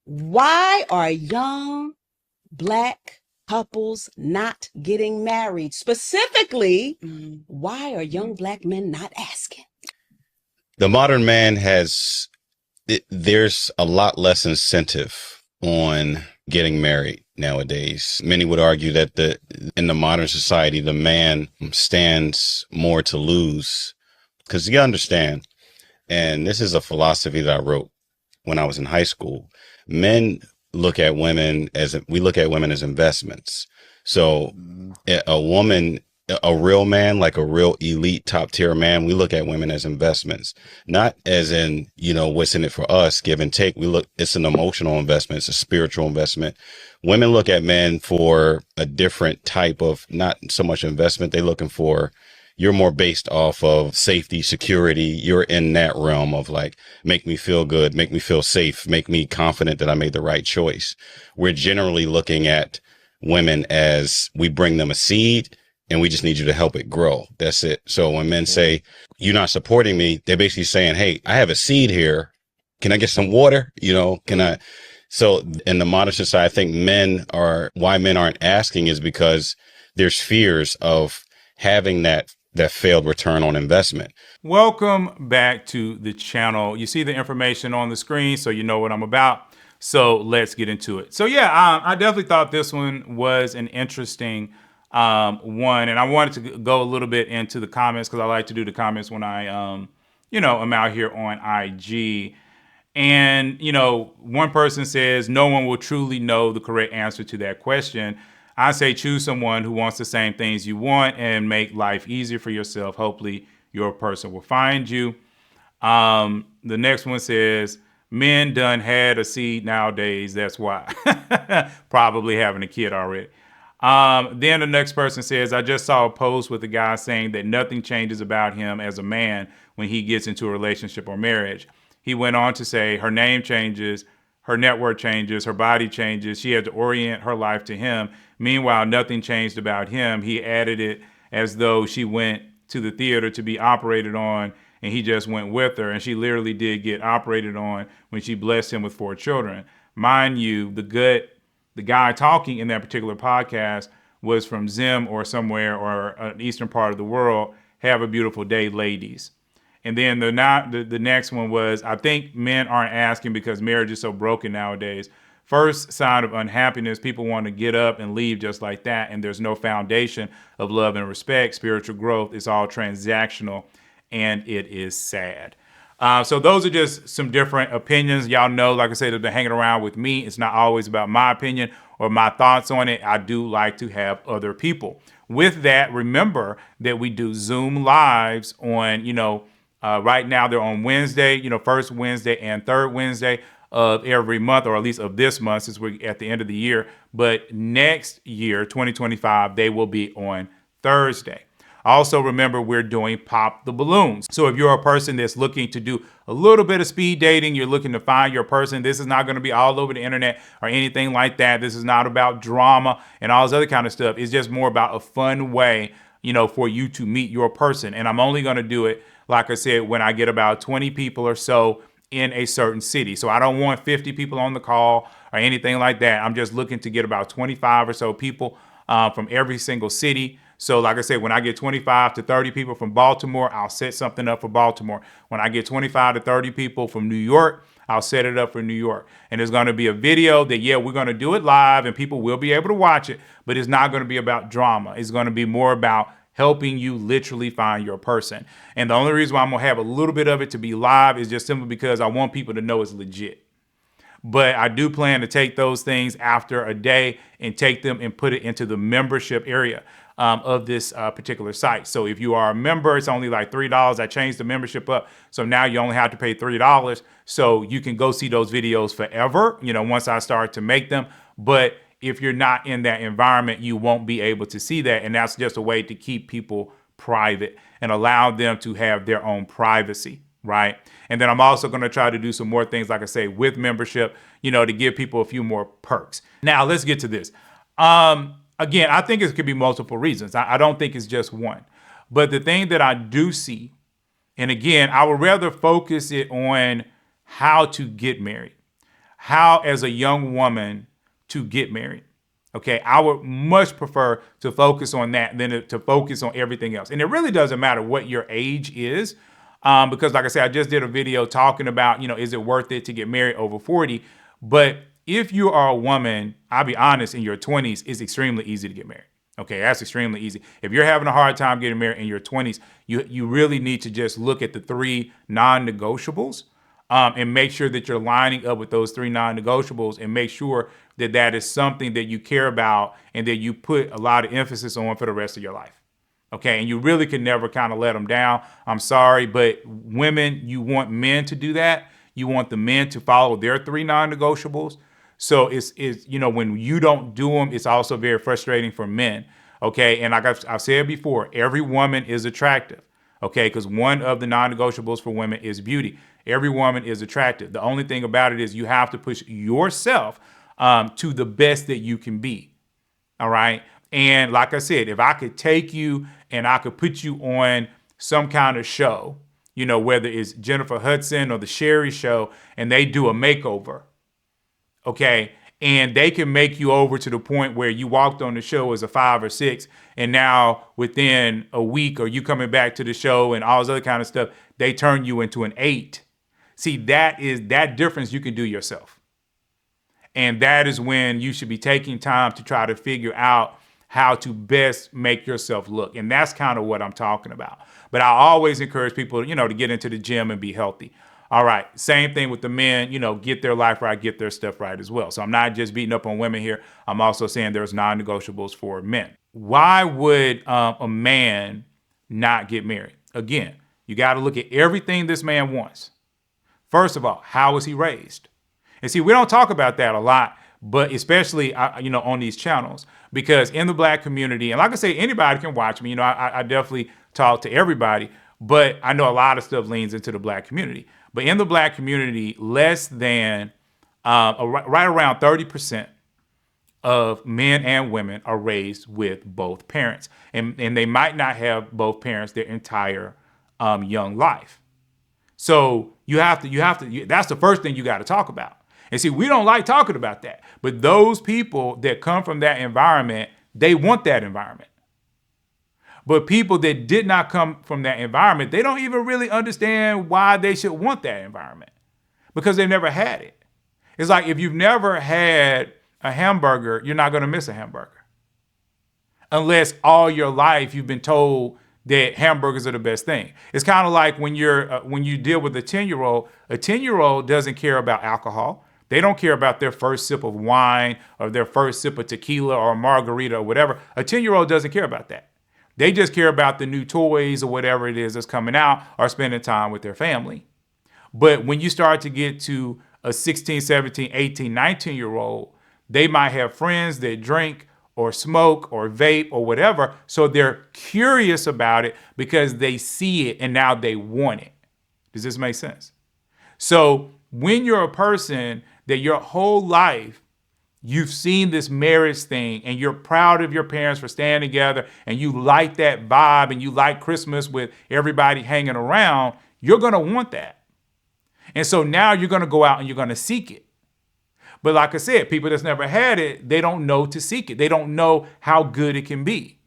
Why are young Black couples not getting married? Specifically, why are young Black men not asking? The modern man there's a lot less incentive on getting married nowadays. Many would argue that in the modern society, the man stands more to lose because you understand, and this is a philosophy that I wrote when I was in high school. Men we look at women as investments. So a woman, a real man, like a real elite top tier man, we look at women as investments, not as in, what's in it for us, give and take. It's an emotional investment. It's a spiritual investment. Women look at men for a different type of, not so much investment. They're looking for, you're more based off of safety, security. You're in that realm of like, make me feel good, make me feel safe, make me confident that I made the right choice. We're generally looking at women as we bring them a seed and we just need you to help it grow. That's it. So when men say, you're not supporting me, they're basically saying, hey, I have a seed here. Can I get some water? So in the modern society, I think why men aren't asking is because there's fears of having that failed return on investment. Welcome back to the channel. You see the information on the screen, so you know what I'm about. So let's get into it. So yeah, I definitely thought this one was an interesting one, and I wanted to go a little bit into the comments because I like to do the comments when I, I'm out here on IG. And, one person says, no one will truly know the correct answer to that question. I say choose someone who wants the same things you want and make life easier for yourself. Hopefully your person will find you. The next one says, men done had a seed nowadays. That's why. Probably having a kid already. Then the next person says, I just saw a post with a guy saying that nothing changes about him as a man when he gets into a relationship or marriage. He went on to say her name changes, her network changes, her body changes. She had to orient her life to him. Meanwhile, nothing changed about him. He added it as though she went to the theater to be operated on and he just went with her. And she literally did get operated on when she blessed him with 4 children. Mind you, the guy talking in that particular podcast was from Zim or somewhere or an eastern part of the world. Have a beautiful day, ladies. And then the next one was, I think men aren't asking because marriage is so broken nowadays. First sign of unhappiness, people want to get up and leave just like that. And there's no foundation of love and respect, spiritual growth. It's all transactional and it is sad. So those are just some different opinions. Y'all know, like I said, they've been hanging around with me. It's not always about my opinion or my thoughts on it. I do like to have other people. With that, remember that we do Zoom lives on, right now they're on Wednesday, first Wednesday and third Wednesday of every month, or at least of this month since we're at the end of the year. But next year, 2025, they will be on Thursday. Also, remember, we're doing Pop the Balloons. So if you're a person that's looking to do a little bit of speed dating, you're looking to find your person, this is not going to be all over the internet or anything like that. This is not about drama and all this other kind of stuff. It's just more about a fun way, for you to meet your person. And I'm only going to do it, like I said, when I get about 20 people or so in a certain city. So I don't want 50 people on the call or anything like that. I'm just looking to get about 25 or so people from every single city. So like I said, when I get 25 to 30 people from Baltimore, I'll set something up for Baltimore. When I get 25 to 30 people from New York, I'll set it up for New York. And there's going to be a video that, we're going to do it live and people will be able to watch it, but it's not going to be about drama. It's going to be more about helping you literally find your person. And the only reason why I'm going to have a little bit of it to be live is just simply because I want people to know it's legit. But I do plan to take those things after a day and take them and put it into the membership area of this particular site. So if you are a member, it's only like $3. I changed the membership up. So now you only have to pay $3. So you can go see those videos forever, once I start to make them. But if you're not in that environment, you won't be able to see that. And that's just a way to keep people private and allow them to have their own privacy. Right. And then I'm also going to try to do some more things, like I say, with membership, to give people a few more perks. Now, let's get to this. Again, I think it could be multiple reasons. I don't think it's just one. But the thing that I do see, and again, I would rather focus it on how to get married, how, as a young woman, to get married. Okay, I would much prefer to focus on that than to focus on everything else. And it really doesn't matter what your age is, because like I said, I just did a video talking about, is it worth it to get married over 40? But if you are a woman, I'll be honest, in your 20s, it's extremely easy to get married. Okay, that's extremely easy. If you're having a hard time getting married in your 20s, you really need to just look at the 3 non-negotiables, and make sure that you're lining up with those 3 non-negotiables, and make sure that that is something that you care about and that you put a lot of emphasis on for the rest of your life. Okay, and you really can never kind of let them down. I'm sorry, but women, you want men to do that. You want the men to follow their 3 non-negotiables. So it's when you don't do them, it's also very frustrating for men. Okay, and like I've said before, every woman is attractive. Okay, because one of the non-negotiables for women is beauty. Every woman is attractive. The only thing about it is you have to push yourself to the best that you can be. All right. And like I said, if I could take you and I could put you on some kind of show, whether it's Jennifer Hudson or the Sherry Show, and they do a makeover, okay, and they can make you over to the point where you walked on the show as a 5 or 6, and now within a week or you coming back to the show and all this other kind of stuff, they turn you into an 8. See, that difference you can do yourself. And that is when you should be taking time to try to figure out how to best make yourself look. And that's kind of what I'm talking about. But I always encourage people, to get into the gym and be healthy. All right. Same thing with the men, get their life right, get their stuff right as well. So I'm not just beating up on women here. I'm also saying there's non-negotiables for men. Why would a man not get married? Again, you got to look at everything this man wants. First of all, how was he raised? And see, we don't talk about that a lot, but especially, on these channels, because in the Black community, and like I say, anybody can watch me, I definitely talk to everybody, but I know a lot of stuff leans into the Black community. But in the Black community, less than right around 30% of men and women are raised with both parents. And they might not have both parents their entire young life. So that's the first thing you got to talk about. And see, we don't like talking about that. But those people that come from that environment, they want that environment. But people that did not come from that environment, they don't even really understand why they should want that environment, because they've never had it. It's like if you've never had a hamburger, you're not going to miss a hamburger. Unless all your life you've been told that hamburgers are the best thing. It's kind of like when you deal with a 10-year-old, a 10-year-old doesn't care about alcohol. They don't care about their first sip of wine or their first sip of tequila or margarita or whatever. A 10-year-old doesn't care about that. They just care about the new toys or whatever it is that's coming out or spending time with their family. But when you start to get to a 16, 17, 18, 19-year-old, they might have friends that drink or smoke or vape or whatever. So they're curious about it because they see it and now they want it. Does this make sense? So when you're a person that your whole life you've seen this marriage thing and you're proud of your parents for staying together and you like that vibe and you like Christmas with everybody hanging around, you're going to want that. And so now you're going to go out and you're going to seek it. But like I said, people that's never had it, they don't know to seek it. They don't know how good it can be.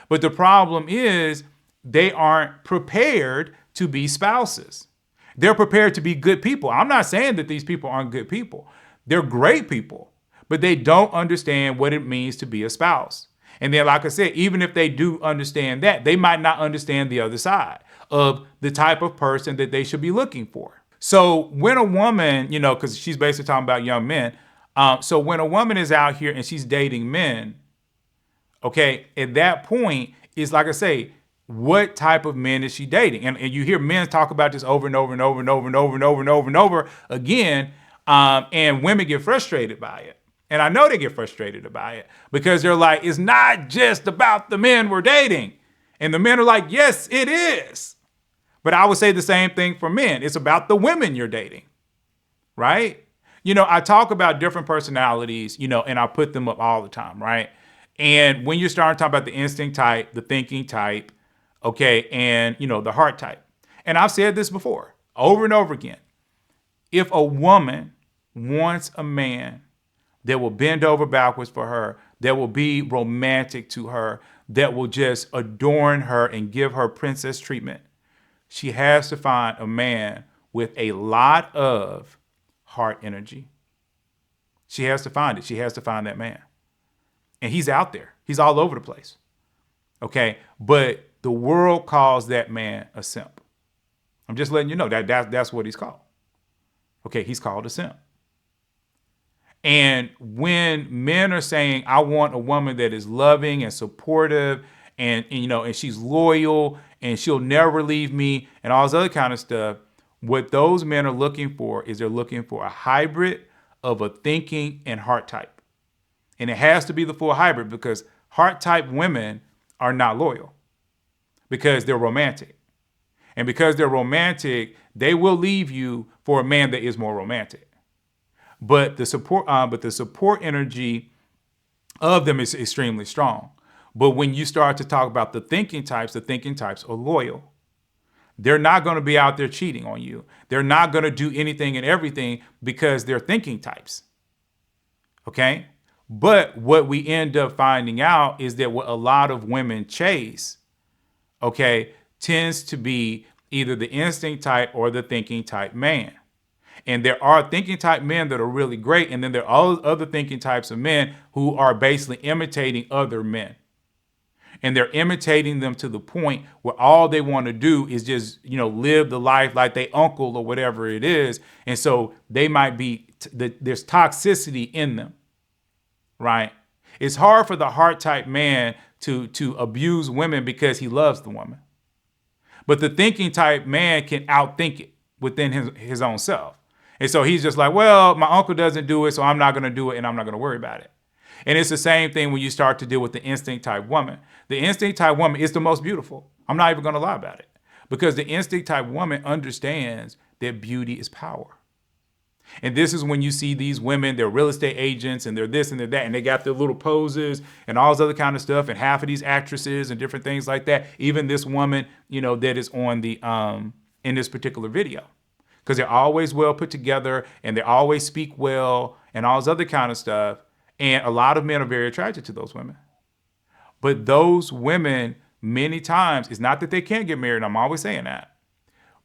But the problem is they aren't prepared to be spouses. They're prepared to be good people. I'm not saying that these people aren't good people. They're great people. But they don't understand what it means to be a spouse. And then, like I said, even if they do understand that, they might not understand the other side of the type of person that they should be looking for. So when a woman, because she's basically talking about young men. So when a woman is out here and she's dating men, okay, at that point, it's like I say, what type of men is she dating? And you hear men talk about this over and over and over and over and over and over and over and over again. And women get frustrated by it. And I know they get frustrated by it because they're like, it's not just about the men we're dating. And the men are like, yes, it is. But I would say the same thing for men. It's about the women you're dating, right? I talk about different personalities, and I put them up all the time, right? And when you start talking about the instinct type, the thinking type, okay, and, the heart type. And I've said this before, over and over again. If a woman wants a man that will bend over backwards for her, that will be romantic to her, that will just adorn her and give her princess treatment, she has to find a man with a lot of heart energy. She has to find it. She has to find that man. And he's out there. He's all over the place. Okay? But the world calls that man a simp. I'm just letting you know that's what he's called. Okay? He's called a simp. And when men are saying, I want a woman that is loving and supportive and she's loyal and she'll never leave me and all this other kind of stuff, what those men are looking for is they're looking for a hybrid of a thinking and heart type. And it has to be the full hybrid because heart type women are not loyal because they're romantic. And because they're romantic, they will leave you for a man that is more romantic. But the support energy of them is extremely strong. But when you start to talk about the thinking types are loyal. They're not going to be out there cheating on you. They're not going to do anything and everything because they're thinking types. Okay? But what we end up finding out is that what a lot of women chase, okay, tends to be either the instinct type or the thinking type man. And there are thinking type men that are really great. And then there are other thinking types of men who are basically imitating other men. And they're imitating them to the point where all they want to do is just, live the life like they uncle or whatever it is. And so they might be, there's toxicity in them, right? It's hard for the heart type man to abuse women because he loves the woman. But the thinking type man can outthink it within his own self. And so he's just like, well, my uncle doesn't do it, so I'm not going to do it and I'm not going to worry about it. And it's the same thing when you start to deal with the instinct type woman. The instinct type woman is the most beautiful. I'm not even going to lie about it. Because the instinct type woman understands that beauty is power. And this is when you see these women, they're real estate agents and they're this and they're that, and they got their little poses and all this other kind of stuff, and half of these actresses and different things like that. Even this woman, that is on the in this particular video. Because they're always well put together and they always speak well and all this other kind of stuff. And a lot of men are very attracted to those women. But those women, many times, it's not that they can't get married. I'm always saying that.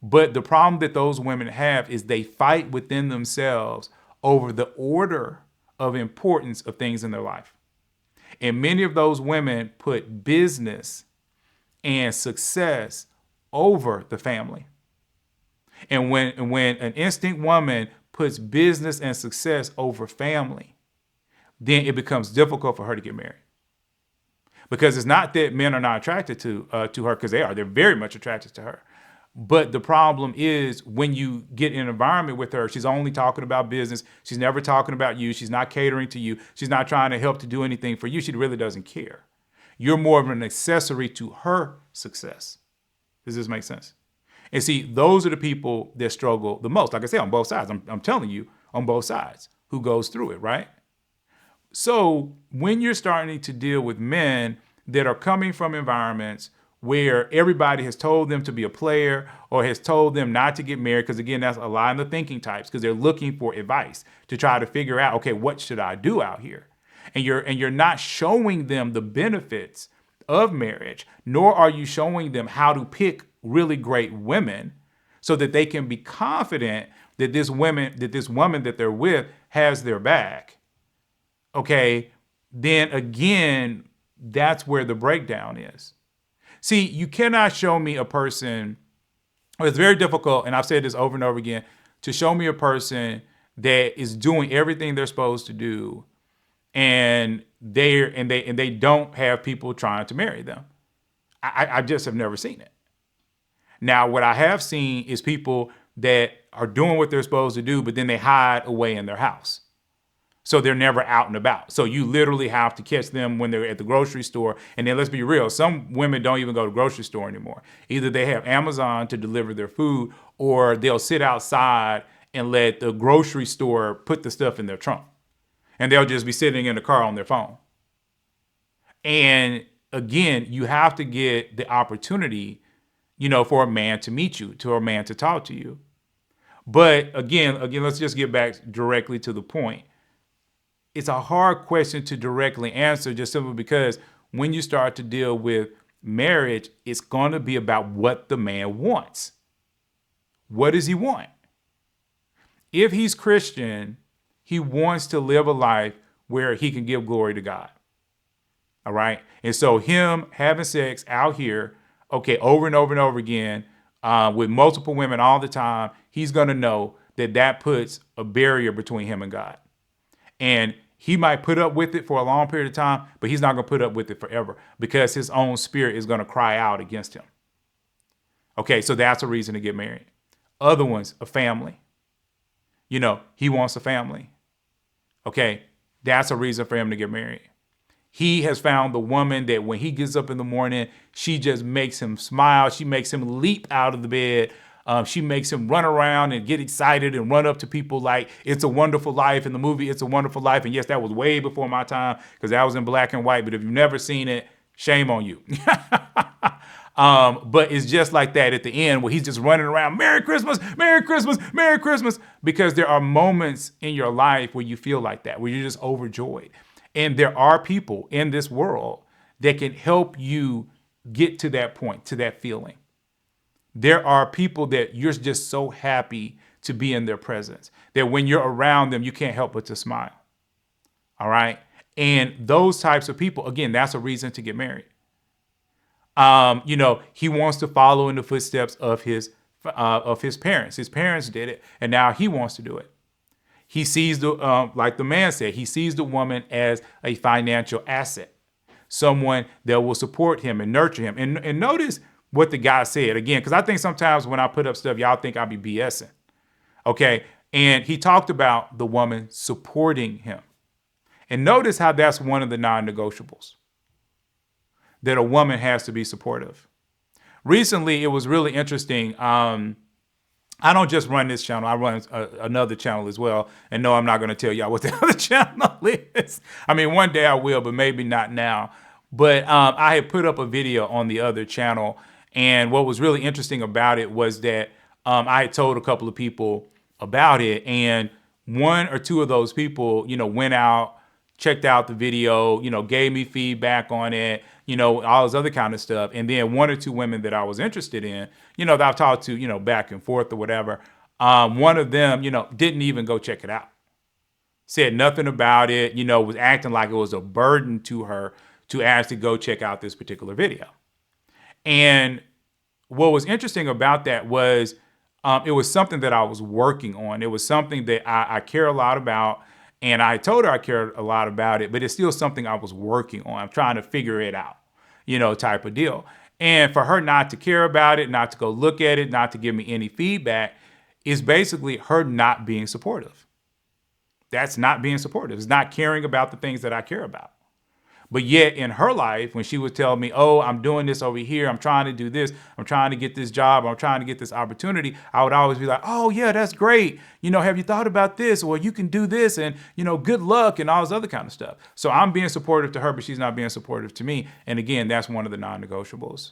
But the problem that those women have is they fight within themselves over the order of importance of things in their life. And many of those women put business and success over the family. And when an instinct woman puts business and success over family, then it becomes difficult for her to get married. Because it's not that men are not attracted to her, because they are. They're very much attracted to her. But the problem is when you get in an environment with her, she's only talking about business. She's never talking about you. She's not catering to you. She's not trying to help to do anything for you. She really doesn't care. You're more of an accessory to her success. Does this make sense? And see, those are the people that struggle the most. Like I say, on both sides. I'm telling you, on both sides, who goes through it, right? So when you're starting to deal with men that are coming from environments where everybody has told them to be a player or has told them not to get married, because again, that's a lot of the thinking types, because they're looking for advice to try to figure out, okay, what should I do out here? And you're not showing them the benefits of marriage, nor are you showing them how to pick really great women so that they can be confident that this woman that they're with has their back. Okay, then again, that's where the breakdown is. See, you cannot show me a person, it's very difficult, and I've said this over and over again, to show me a person that is doing everything they're supposed to do and they don't have people trying to marry them. I just have never seen it. Now, what I have seen is people that are doing what they're supposed to do, but then they hide away in their house. So they're never out and about. So you literally have to catch them when they're at the grocery store. And then let's be real, some women don't even go to the grocery store anymore. Either they have Amazon to deliver their food, or they'll sit outside and let the grocery store put the stuff in their trunk. And they'll just be sitting in the car on their phone. And again, you have to get the opportunity, for a man to meet you, to a man to talk to you. But again, let's just get back directly to the point. It's a hard question to directly answer just simply because when you start to deal with marriage, it's going to be about what the man wants. What does he want? If he's Christian, he wants to live a life where he can give glory to God. All right. And so him having sex out here, okay, over and over and over again, with multiple women all the time, he's going to know that that puts a barrier between him and God. And he might put up with it for a long period of time, but he's not going to put up with it forever because his own spirit is going to cry out against him. Okay, so that's a reason to get married. Other ones, a family. You know, he wants a family. Okay, that's a reason for him to get married. He has found the woman that when he gets up in the morning, she just makes him smile. She makes him leap out of the bed. She makes him run around and get excited and run up to people like It's a Wonderful Life in the movie It's a Wonderful Life. And yes, that was way before my time because that was in black and white. But if you've never seen it, shame on you. But it's just like that at the end where he's just running around, Merry Christmas, Merry Christmas, Merry Christmas. Because there are moments in your life where you feel like that, where you're just overjoyed. And there are people in this world that can help you get to that point, to that feeling. There are people that you're just so happy to be in their presence that when you're around them, you can't help but to smile. All right. And those types of people, again, that's a reason to get married. You know, he wants to follow in the footsteps of his parents. His parents did it, and now he wants to do it. He sees like the man said, he sees the woman as a financial asset, someone that will support him and nurture him. And notice what the guy said again, because I think sometimes when I put up stuff, y'all think I'll be BSing. Okay. And he talked about the woman supporting him. And notice how that's one of the non-negotiables, that a woman has to be supportive. Recently, it was really interesting. I don't just run this channel. I run another channel as well. And no, I'm not going to tell y'all what the other channel is. I mean, one day I will, but maybe not now. But I had put up a video on the other channel. And what was really interesting about it was that I had told a couple of people about it. And one or two of those people, you know, went out, checked out the video, you know, gave me feedback on it, you know, all this other kind of stuff. And then one or two women that I was interested in, you know, that I've talked to, you know, back and forth or whatever. One of them, you know, didn't even go check it out. Said nothing about it, you know, was acting like it was a burden to her to actually go check out this particular video. And what was interesting about that was it was something that I was working on. It was something that I care a lot about. And I told her I cared a lot about it, but it's still something I was working on. I'm trying to figure it out, you know, type of deal. And for her not to care about it, not to go look at it, not to give me any feedback is basically her not being supportive. That's not being supportive. It's not caring about the things that I care about. But yet in her life, when she would tell me, oh, I'm doing this over here, I'm trying to do this, I'm trying to get this job, I'm trying to get this opportunity, I would always be like, oh, yeah, that's great. You know, have you thought about this? Or you can do this and, you know, good luck and all this other kind of stuff. So I'm being supportive to her, but she's not being supportive to me. And again, that's one of the non-negotiables.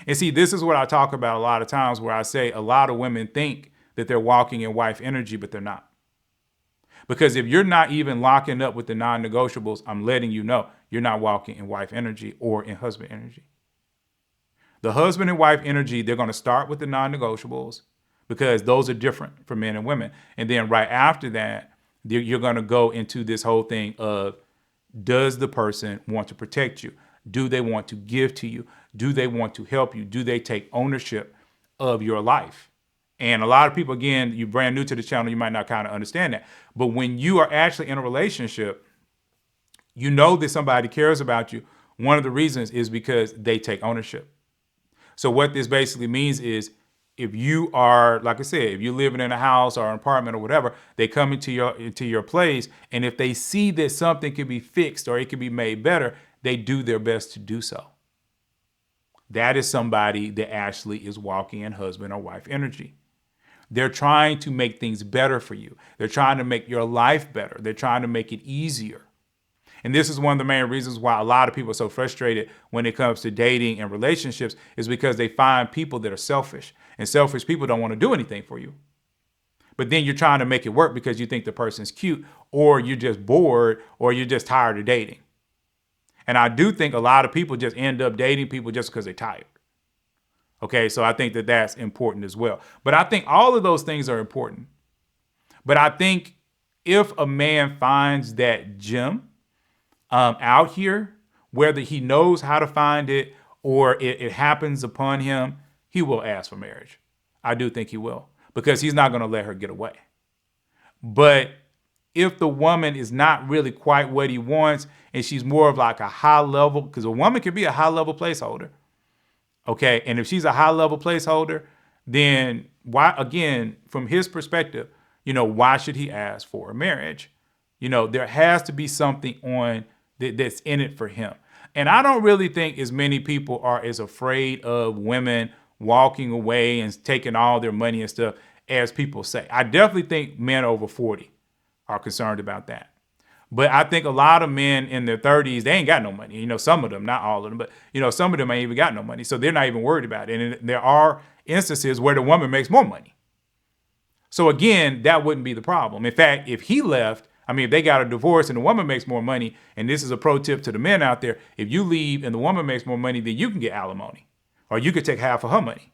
And see, this is what I talk about a lot of times where I say a lot of women think that they're walking in wife energy, but they're not. Because if you're not even locking up with the non-negotiables, I'm letting you know you're not walking in wife energy or in husband energy. The husband and wife energy, they're going to start with the non-negotiables because those are different for men and women. And then right after that, you're going to go into this whole thing of, does the person want to protect you? Do they want to give to you? Do they want to help you? Do they take ownership of your life? And a lot of people, again, you're brand new to the channel, you might not kind of understand that. But when you are actually in a relationship, you know that somebody cares about you. One of the reasons is because they take ownership. So what this basically means is if you are, like I said, if you're living in a house or an apartment or whatever, they come into your place. And if they see that something can be fixed or it can be made better, they do their best to do so. That is somebody that actually is walking in husband or wife energy. They're trying to make things better for you. They're trying to make your life better. They're trying to make it easier. And this is one of the main reasons why a lot of people are so frustrated when it comes to dating and relationships, is because they find people that are selfish, and selfish people don't want to do anything for you. But then you're trying to make it work because you think the person's cute, or you're just bored, or you're just tired of dating. And I do think a lot of people just end up dating people just because they're tired. Okay, so I think that that's important as well. But I think all of those things are important. But I think if a man finds that gem out here, whether he knows how to find it or it happens upon him, he will ask for marriage. I do think he will, because he's not going to let her get away. But if the woman is not really quite what he wants, and she's more of like a high level, because a woman can be a high level placeholder. Okay. And if she's a high level placeholder, then why, again, from his perspective, why should he ask for a marriage? There has to be something on that's in it for him. And I don't really think as many people are as afraid of women walking away and taking all their money and stuff as people say. I definitely think men over 40 are concerned about that. But I think a lot of men in their 30s, they ain't got no money. Some of them, not all of them, but, some of them ain't even got no money. So they're not even worried about it. And there are instances where the woman makes more money. So again, that wouldn't be the problem. In fact, if he left, if they got a divorce and the woman makes more money, and this is a pro tip to the men out there, if you leave and the woman makes more money, then you can get alimony, or you could take half of her money.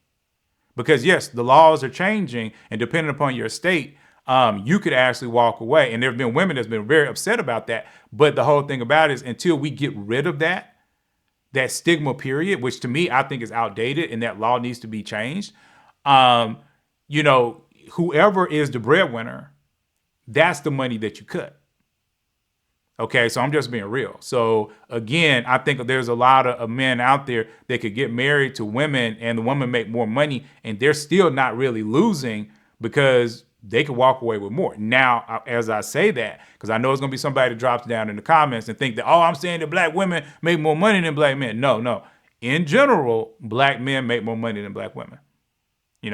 Because yes, the laws are changing, and depending upon your state, you could actually walk away. And there have been women that's been very upset about that. But the whole thing about it is, until we get rid of that stigma period, which to me, I think is outdated, and that law needs to be changed. Whoever is the breadwinner, that's the money that you cut. Okay, so I'm just being real. So again, I think there's a lot of men out there that could get married to women, and the woman make more money, and they're still not really losing, because they could walk away with more. Now, as I say that, because I know it's going to be somebody that drops down in the comments and think that, I'm saying that black women make more money than black men. No. In general, black men make more money than black women.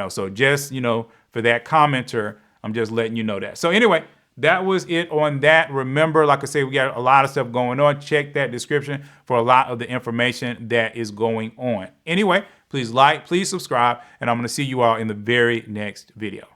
So just, for that commenter, I'm just letting you know that. So anyway, that was it on that. Remember, like I say, we got a lot of stuff going on. Check that description for a lot of the information that is going on. Anyway, please like, please subscribe, and I'm going to see you all in the very next video.